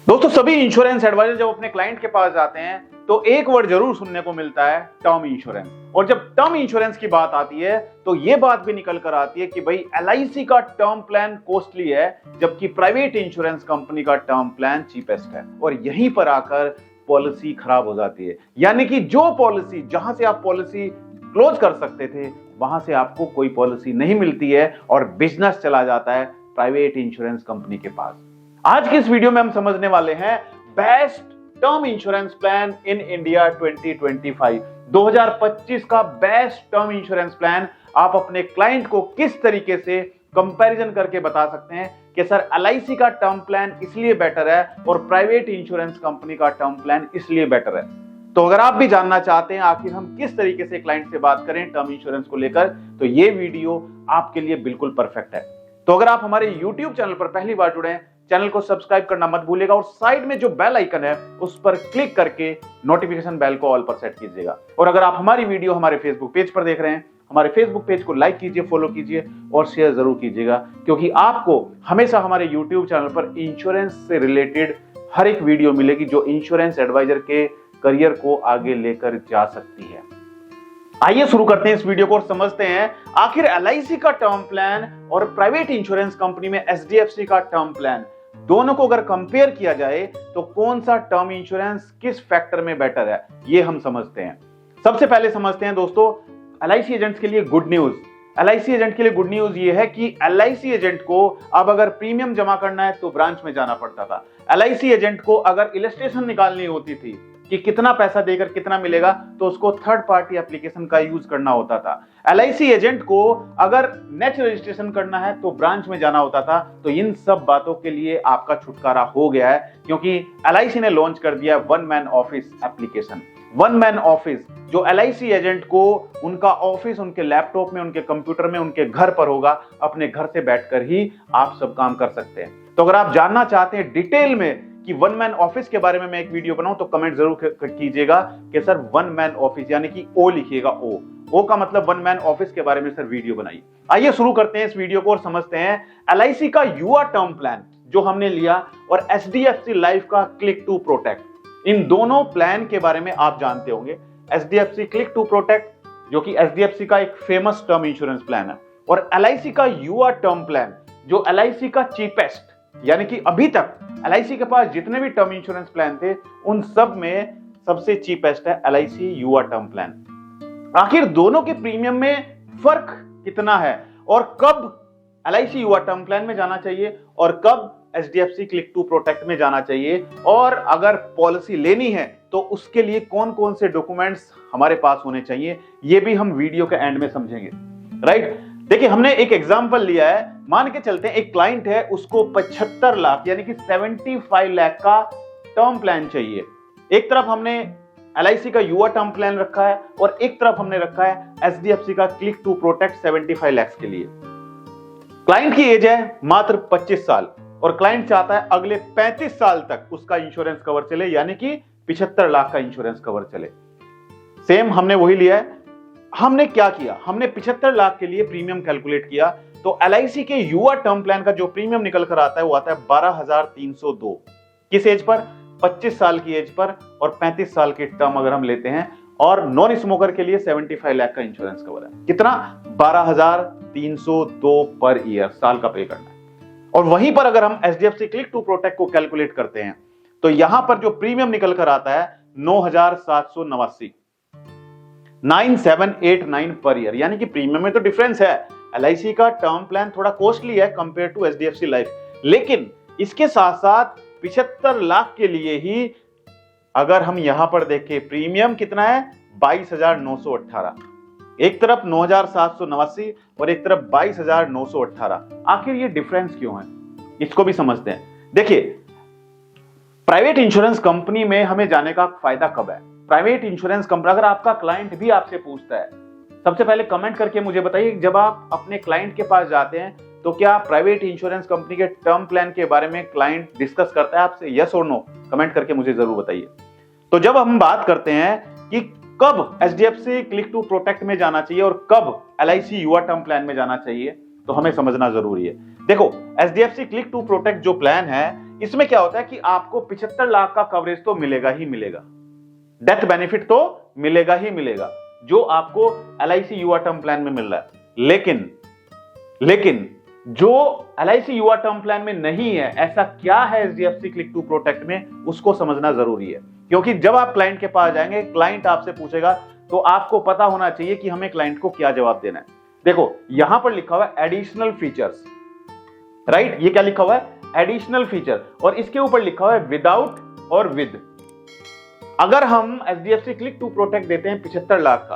दोस्तों, सभी insurance adviser जब अपने क्लाइंट के पास जाते हैं तो एक वर्ड जरूर सुनने को मिलता है, टर्म इंश्योरेंस। और जब टर्म इंश्योरेंस की बात आती है तो यह बात भी निकल कर आती है कि भाई एलआईसी का टर्म प्लान कॉस्टली है, जबकि प्राइवेट इंश्योरेंस कंपनी का टर्म प्लान चीपेस्ट है। और यहीं पर आकर पॉलिसी खराब हो जाती है। यानी कि जो पॉलिसी, जहां से आप पॉलिसी क्लोज कर सकते थे, वहां से आपको कोई पॉलिसी नहीं मिलती है और बिजनेस चला जाता है प्राइवेट इंश्योरेंस कंपनी के पास। आज की इस वीडियो में हम समझने वाले हैं best term insurance plan in India 2025। 2025 का बेस्ट टर्म इंश्योरेंस प्लान आप अपने क्लाइंट को किस तरीके से कंपैरिजन करके बता सकते हैं कि सर एलआईसी का टर्म प्लान इसलिए बेटर है और प्राइवेट इंश्योरेंस कंपनी का टर्म प्लान इसलिए बेटर है। तो अगर आप भी जानना चाहते हैं आखिर हम किस तरीके से क्लाइंट से बात करें टर्म इंश्योरेंस को लेकर, तो ये वीडियो आपके लिए बिल्कुल परफेक्ट है। तो अगर आप हमारे YouTube चैनल पर पहली बार जुड़े हैं, चैनल को सब्सक्राइब करना मत भूलिएगा और साइड में जो बेल आइकन है उस पर क्लिक करके नोटिफिकेशन बेल को ऑल पर सेट कीजिएगा। और अगर आप हमारी वीडियो हमारे फेसबुक पेज पर देख रहे हैं, हमारे फेसबुक पेज को लाइक कीजिए, फॉलो कीजिए और शेयर जरूर कीजिएगा, क्योंकि आपको हमेशा हमारे यूट्यूब चैनल पर इंश्योरेंस से रिलेटेड हर एक वीडियो मिलेगी जो इंश्योरेंस एडवाइजर के करियर को आगे लेकर जा सकती है। आइए शुरू करते हैं इस वीडियो को और समझते हैं आखिर एलआईसी का टर्म प्लान और प्राइवेट इंश्योरेंस कंपनी में एचडीएफसी का टर्म प्लान, दोनों को अगर कंपेयर किया जाए तो कौन सा टर्म इंश्योरेंस किस फैक्टर में बेटर है, ये हम समझते हैं। सबसे पहले समझते हैं दोस्तों एलआईसी एजेंट्स के लिए गुड न्यूज। एलआईसी एजेंट के लिए गुड न्यूज ये है कि एलआईसी एजेंट को अब अगर प्रीमियम जमा करना है तो ब्रांच में जाना पड़ता था। एलआईसी एजेंट को अगर इलस्ट्रेशन निकालनी होती थी कि कितना पैसा देकर कितना मिलेगा, तो उसको थर्ड पार्टी एप्लीकेशन का यूज करना होता था। एलआईसी एजेंट को अगर नेट रजिस्ट्रेशन करना है तो ब्रांच में जाना होता था। तो इन सब बातों के लिए आपका छुटकारा हो गया है, क्योंकि एलआईसी ने लॉन्च कर दिया one man office application. One man office जो एलआईसी एजेंट को उनका ऑफिस उनके लैपटॉप में, उनके कंप्यूटर में, उनके घर पर होगा। अपने घर से बैठकर ही आप सब काम कर सकते हैं। तो अगर आप जानना चाहते हैं डिटेल में कि वन मैन ऑफिस के बारे में मैं एक वीडियो बनाऊं, तो कमेंट जरूर कीजिएगा कि सर वन मैन ऑफिस, यानी कि ओ लिखिएगा, ओ का मतलब वन मैन ऑफिस के बारे में सर वीडियो बनाइए। आइए शुरू करते हैं इस वीडियो को और समझते हैं एलआईसी का युवा टर्म प्लान जो हमने लिया और एचडीएफसी लाइफ का क्लिक टू प्रोटेक्ट। इन दोनों प्लान के बारे में आप जानते होंगे। एचडीएफसी क्लिक टू प्रोटेक्ट जो कि एचडीएफसी का एक फेमस टर्म इंश्योरेंस प्लान है, और एलआईसी का युवा टर्म प्लान जो एलआईसी का चीपेस्ट, यानी कि अभी तक एलआईसी के पास जितने भी टर्म इंश्योरेंस प्लान थे उन सब में सबसे चीपेस्ट है एलआईसी युवा टर्म प्लान। आखिर दोनों के प्रीमियम में फर्क कितना है और कब एलआईसी युवा टर्म प्लान में जाना चाहिए और कब एचडीएफसी क्लिक टू प्रोटेक्ट में जाना चाहिए, और अगर पॉलिसी लेनी है तो उसके लिए कौन कौन से डॉक्यूमेंट्स हमारे पास होने चाहिए, ये भी हम वीडियो के एंड में समझेंगे। राइट, देखिए हमने एक एग्जांपल लिया है। मान के चलते हैं एक क्लाइंट है, उसको 75 लाख यानी कि 75 लाख का टर्म प्लान चाहिए। एक तरफ हमने एलआईसी का युवा टर्म प्लान रखा है और एक तरफ हमने रखा है एचडीएफसी का क्लिक टू प्रोटेक्ट 75 लाख के लिए। क्लाइंट की एज है मात्र 25 साल और क्लाइंट चाहता है अगले 35 साल तक उसका इंश्योरेंस कवर चले, यानी कि 75 लाख का इंश्योरेंस कवर चले। सेम हमने वही लिया है। हमने क्या किया, हमने 75 लाख के लिए प्रीमियम कैलकुलेट किया। तो एलआईसी के युवा टर्म प्लान का जो प्रीमियम निकल कर आता है वो आता है 12,302। किस एज पर? 25 साल की एज पर, और 35 साल की टर्म अगर हम लेते हैं, और नॉन स्मोकर के लिए 75 लाख का इंश्योरेंस कवर है। कितना? 12,302 पर ईयर, साल का पे करना है। और वहीं पर अगर हम एचडीएफसी क्लिक टू प्रोटेक्ट को कैलकुलेट करते हैं तो यहां पर जो प्रीमियम निकल कर आता है 9,789, 9,789 पर ईयर, यानी कि प्रीमियम में तो डिफरेंस है। एलआईसी का टर्म प्लान थोड़ा कॉस्टली है कंपेयर टू एचडीएफसी लाइफ, लेकिन इसके साथ साथ 75 लाख के लिए ही अगर हम यहां पर देखें प्रीमियम कितना है 22,918। एक तरफ 9,789 और एक तरफ 22,918। आखिर ये डिफरेंस क्यों है, इसको भी समझते हैं। देखिए प्राइवेट इंश्योरेंस कंपनी में हमें जाने का फायदा कब है? प्राइवेट इंश्योरेंस कंपनी, अगर आपका क्लाइंट भी आपसे पूछता है, सबसे पहले कमेंट करके मुझे बताइए, जब आप अपने क्लाइंट के पास जाते हैं तो क्या प्राइवेट इंश्योरेंस कंपनी के टर्म प्लान के बारे में क्लाइंट डिस्कस करता है आपसे? यस और नो? कमेंट करके मुझे जरूर बताइए। तो जब हम बात करते हैं कि कब एचडीएफसी क्लिक टू प्रोटेक्ट में जाना चाहिए और कब एलआईसी युवा टर्म प्लान में जाना चाहिए, तो हमें समझना जरूरी है। देखो एचडीएफसी क्लिक टू प्रोटेक्ट जो प्लान है इसमें क्या होता है कि आपको 75 लाख का कवरेज तो मिलेगा ही मिलेगा, डेथ बेनिफिट तो मिलेगा ही मिलेगा जो आपको LIC युवा टर्म प्लान में मिल रहा है। लेकिन जो LIC युवा टर्म प्लान में नहीं है, ऐसा क्या है SDFC क्लिक टू प्रोटेक्ट में, उसको समझना जरूरी है। क्योंकि जब आप क्लाइंट के पास जाएंगे, क्लाइंट आपसे पूछेगा तो आपको पता होना चाहिए कि हमें क्लाइंट को क्या जवाब देना है। देखो यहां पर लिखा हुआ है एडिशनल फीचर्स, राइट? ये क्या लिखा हुआ है? एडिशनल फीचर, और इसके ऊपर लिखा हुआ है विदाउट और विद। अगर हम SDFC क्लिक टू प्रोटेक्ट देते हैं 75 लाख का,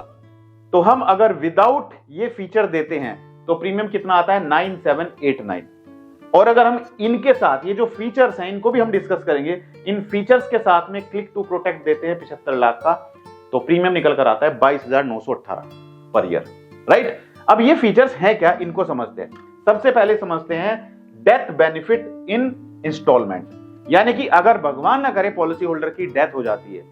तो हम अगर विदाउट ये फीचर देते हैं तो प्रीमियम कितना आता है? 9789। और अगर हम इनके साथ ये जो फीचर्स हैं इनको भी हम डिस्कस करेंगे, इन फीचर्स के साथ में क्लिक टू प्रोटेक्ट देते हैं 75 लाख का, तो प्रीमियम निकल कर आता है 22,918 पर ईयर, राइट? अब ये फीचर्स हैं क्या, इनको समझते हैं। सबसे पहले समझते हैं डेथ बेनिफिट इन इंस्टॉलमेंट, यानी कि अगर भगवान ना करे पॉलिसी होल्डर की डेथ हो जाती है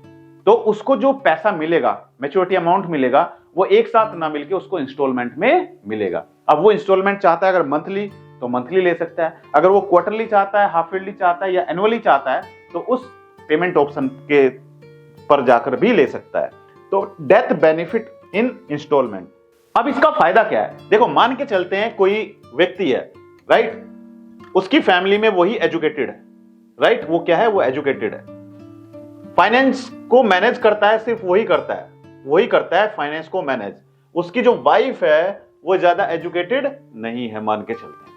तो उसको जो पैसा मिलेगा, मैच्योरिटी अमाउंट मिलेगा, वो एक साथ ना मिलके उसको इंस्टॉलमेंट में मिलेगा। अब वो इंस्टॉलमेंट चाहता है अगर मंथली तो मंथली ले सकता है, अगर वो क्वार्टरली चाहता है, हाफ ईयरली चाहता है या एनुअली चाहता है तो उस पेमेंट ऑप्शन के पर जाकर भी ले सकता है। तो डेथ बेनिफिट इन इंस्टॉलमेंट। अब इसका फायदा क्या है? देखो मान के चलते हैं कोई व्यक्ति है, राइट? उसकी फैमिली में वही एजुकेटेड है, राइट? वो क्या है? वो एजुकेटेड है, फाइनेंस को मैनेज करता है, सिर्फ वही करता है फाइनेंस को मैनेज। उसकी जो वाइफ है वो ज्यादा एजुकेटेड नहीं है, मान के चलते हैं।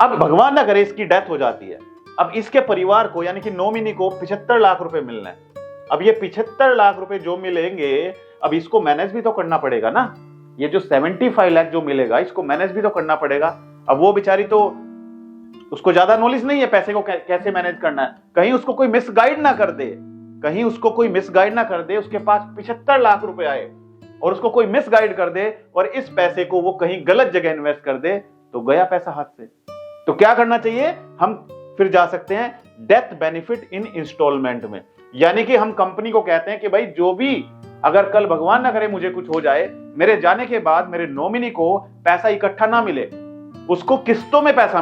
अब भगवान ना करे इसकी डेथ हो जाती है, अब इसके परिवार को यानी कि नॉमिनी को 75 लाख रुपए मिलना है। अब ये 75 लाख रुपए जो मिलेंगे, अब इसको मैनेज भी तो करना पड़ेगा ना। ये जो 75 लाख जो मिलेगा इसको मैनेज भी तो करना पड़ेगा। अब वो बेचारी तो, उसको ज्यादा नॉलेज नहीं है पैसे को कैसे मैनेज करना है, कहीं उसको कोई मिसगाइड ना कर दे, उसके पास 75 लाख रुपए आए और उसको कोई मिसगाइड कर दे और इस पैसे को वो कहीं गलत जगह इन्वेस्ट कर दे तो गया पैसा हाथ से। तो क्या करना चाहिए? हम फिर जा सकते हैं डेथ बेनिफिट इन इंस्टॉलमेंट में, यानी कि हम कंपनी को कहते हैं कि भाई जो भी अगर कल भगवान ना करे मुझे कुछ हो जाए, मेरे जाने के बाद मेरे नॉमिनी को पैसा इकट्ठा ना मिले, उसको किस्तों में पैसा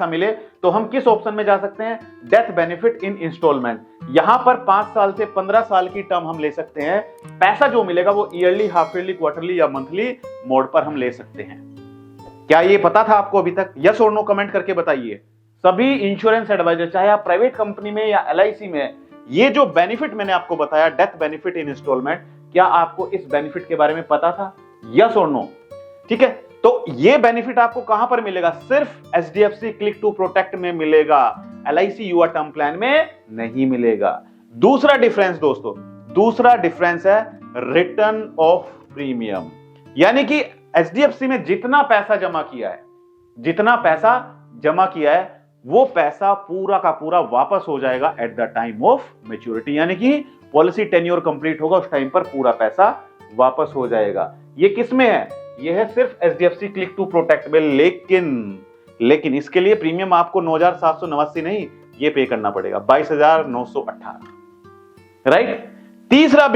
मिले, तो हम किस ऑप्शन में जा सकते हैं? Death benefit in instalment. यहां पर 5 साल से 15 साल की टर्म हम ले सकते हैं। पैसा जो मिलेगा वो ईयरली, हाफ ईयरली, क्वार्टरली या मंथली मोड पर हम ले सकते हैं। क्या ये पता था आपको अभी तक? यस और नो कमेंट करके बताइए। सभी इंश्योरेंस एडवाइजर, चाहे आप प्राइवेट कंपनी में या LIC में, ये जो बेनिफिट मैंने आपको बताया डेथ बेनिफिट इन इंस्टॉलमेंट, क्या आपको इस बेनिफिट के बारे में पता था? यस और नो? ठीक है, तो ये बेनिफिट आपको कहां पर मिलेगा? सिर्फ SDFC क्लिक टू प्रोटेक्ट में मिलेगा, LIC युवा टर्म प्लान में नहीं मिलेगा। दूसरा डिफरेंस दोस्तों, है रिटर्न ऑफ प्रीमियम, यानी कि SDFC में जितना पैसा जमा किया है वो पैसा पूरा का पूरा वापस हो जाएगा at the time of maturity, यानी कि पॉलिसी टेन्योर कंप्लीट होगा उस टाइम पर पूरा पैसा वापस हो जाएगा। ये किस में है? ये है सिर्फ SDFC क्लिक टू प्रोटेक्ट में। लेकिन इसके लिए प्रीमियम आपको 9,789 नहीं, ये पे करना पड़ेगा 22,918, राइट? तीसरा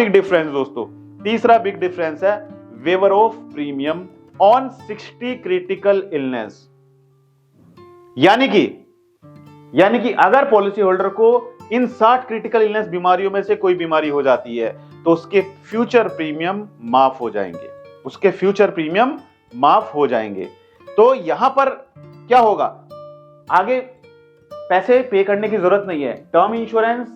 बिग डिफरेंस है waiver of premium on 60 critical illness, यानी कि अगर पॉलिसी होल्डर को इन 60 क्रिटिकल इलनेस बीमारियों में से कोई बीमारी हो जाती है तो उसके फ्यूचर प्रीमियम माफ हो जाएंगे। तो यहां पर क्या होगा? आगे पैसे पे करने की जरूरत नहीं है। टर्म इंश्योरेंस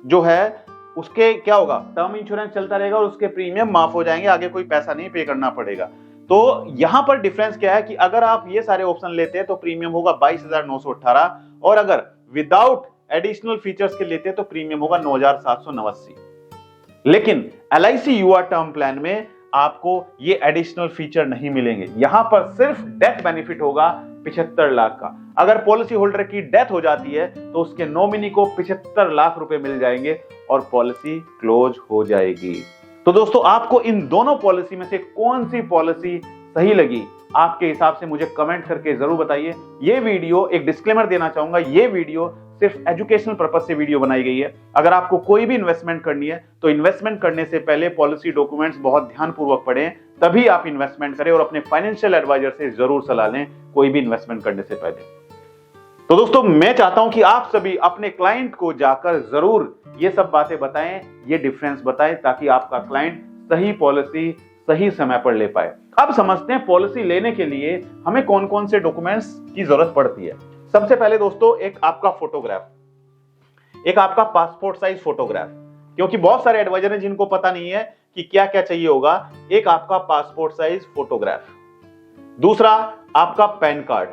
जो है उसके क्या होगा? टर्म इंश्योरेंस चलता रहेगा और उसके प्रीमियम माफ हो जाएंगे, आगे कोई पैसा नहीं पे करना पड़ेगा। तो यहां पर डिफरेंस क्या है कि अगर आप ये सारे ऑप्शन लेते हैं तो प्रीमियम होगा 22,918, और अगर विदाउट एडिशनल फीचर्स के लेते हैं तो प्रीमियम होगा 9,789। लेकिन LIC युवा टर्म प्लान में आपको ये एडिशनल फीचर नहीं मिलेंगे। यहां पर सिर्फ डेथ बेनिफिट होगा 75 लाख का। अगर पॉलिसी होल्डर की डेथ हो जाती है तो उसके नॉमिनी को 75 लाख रुपए मिल जाएंगे और पॉलिसी क्लोज हो जाएगी। तो दोस्तों आपको इन दोनों पॉलिसी में से कौन सी पॉलिसी सही लगी आपके हिसाब से मुझे कमेंट करके जरूर बताइए। ये वीडियो, एक डिस्क्लेमर देना चाहूंगा, ये वीडियो सिर्फ एजुकेशनल पर्पज से वीडियो बनाई गई है। अगर आपको कोई भी इन्वेस्टमेंट करनी है तो इन्वेस्टमेंट करने से पहले पॉलिसी डॉक्यूमेंट्स बहुत ध्यानपूर्वक पढ़ें, तभी आप इन्वेस्टमेंट करें और अपने फाइनेंशियल एडवाइजर से जरूर सलाह लें कोई भी इन्वेस्टमेंट करने से पहले। तो दोस्तों मैं चाहता हूं कि आप सभी अपने क्लाइंट को जाकर जरूर ये सब बातें बताएं, ये डिफरेंस बताएं, ताकि आपका क्लाइंट सही पॉलिसी सही समय पर ले पाए। अब समझते हैं पॉलिसी लेने के लिए हमें कौन कौन से डॉक्यूमेंट्स की जरूरत पड़ती है। सबसे पहले दोस्तों एक आपका फोटोग्राफ, एक आपका पासपोर्ट साइज फोटोग्राफ, क्योंकि बहुत सारे एडवाइजर हैं जिनको पता नहीं है कि क्या क्या चाहिए होगा। एक आपका पासपोर्ट साइज फोटोग्राफ, दूसरा आपका पैन कार्ड,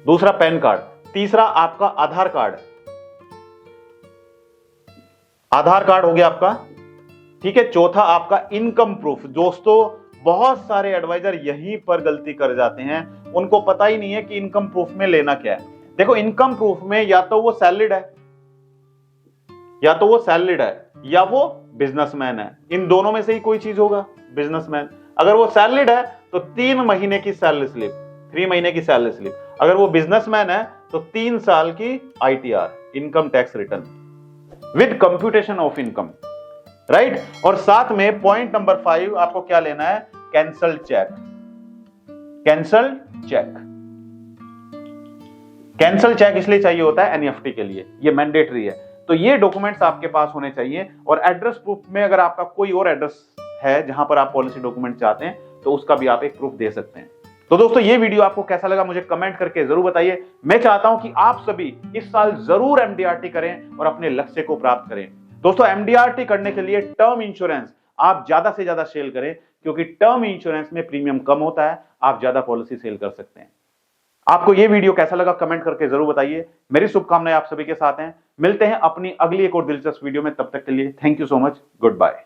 दूसरा पैन कार्ड, तीसरा आपका आधार कार्ड, आधार कार्ड हो गया आपका, ठीक है। चौथा आपका इनकम प्रूफ। दोस्तों बहुत सारे एडवाइजर यहीं पर गलती कर जाते हैं, उनको पता ही नहीं है कि इनकम प्रूफ में लेना क्या है। देखो इनकम प्रूफ में या तो वो सैलरीड है, या तो वो सैलरीड है, या वो बिजनेसमैन है। इन दोनों में से ही कोई चीज होगा। बिजनेसमैन, अगर वो सैलरीड है तो 3 महीने की सैलरी स्लिप, 3 महीने की सैलरी स्लिप। अगर वो बिजनेसमैन है तो 3 साल की ITR, income tax return with computation of income, right. और साथ में पॉइंट नंबर 5 आपको क्या लेना है, cancel cheque. Cancel cheque, cancel cheque इसलिए चाहिए होता है NEFT के लिए, ये मैंडेटरी है। तो ये डॉक्यूमेंट्स आपके पास होने चाहिए। और एड्रेस प्रूफ में अगर आपका कोई और एड्रेस है जहां पर आप पॉलिसी डॉक्यूमेंट चाहते हैं तो उसका भी आप एक प्रूफ दे सकते हैं। तो दोस्तों ये वीडियो आपको कैसा लगा मुझे कमेंट करके जरूर बताइए। मैं चाहता हूं कि आप सभी इस साल जरूर MDRT करें और अपने लक्ष्य को प्राप्त करें। दोस्तों MDRT करने के लिए टर्म इंश्योरेंस आप ज्यादा से ज्यादा सेल करें, क्योंकि टर्म इंश्योरेंस में प्रीमियम कम होता है, आप ज्यादा पॉलिसी सेल कर सकते हैं। आपको यह वीडियो कैसा लगा कमेंट करके जरूर बताइए। मेरी शुभकामनाएं आप सभी के साथ हैं। मिलते हैं अपनी अगली एक और दिलचस्प वीडियो में, तब तक के लिए thank you so much, good bye.